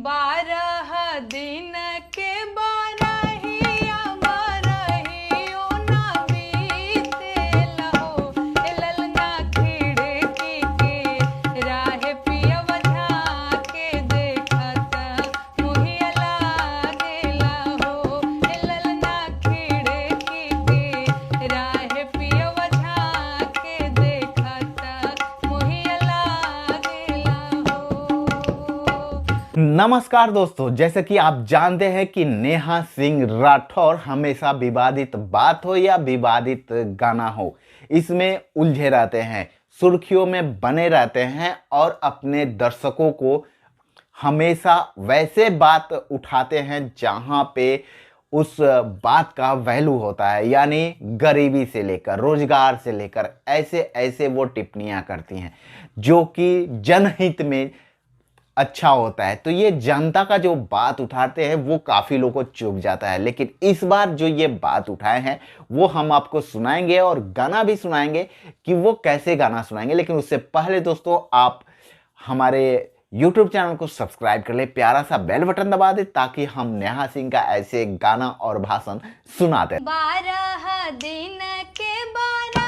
12 दिन के बारहिया बारहियो ना बीतेल हो। ललना खिड़की के राह पियवा झाके देखत मुहिया लागेला हो। ललना खिड़की के राह पियवा झाके देखत मुहिया लागेला हो। नमस्कार दोस्तों, जैसे कि आप जानते हैं कि नेहा सिंह राठौर हमेशा विवादित बात हो या विवादित गाना हो, इसमें उलझे रहते हैं, सुर्खियों में बने रहते हैं और अपने दर्शकों को हमेशा वैसे बात उठाते हैं जहां पे उस बात का वैल्यू होता है, यानी गरीबी से लेकर रोजगार से लेकर ऐसे ऐसे वो टिप्पणियां करती हैं जो कि जनहित में अच्छा होता है। तो ये जनता का जो बात उठाते हैं वो काफ़ी लोगों को चुभ जाता है, लेकिन इस बार जो ये बात उठाए हैं वो हम आपको सुनाएंगे और गाना भी सुनाएंगे कि वो कैसे गाना सुनाएंगे। लेकिन उससे पहले दोस्तों, आप हमारे YouTube चैनल को सब्सक्राइब कर ले, प्यारा सा बेल बटन दबा दे ताकि हम नेहा सिंह का ऐसे गाना और भाषण सुनाते हैं। 12 दिन के बारह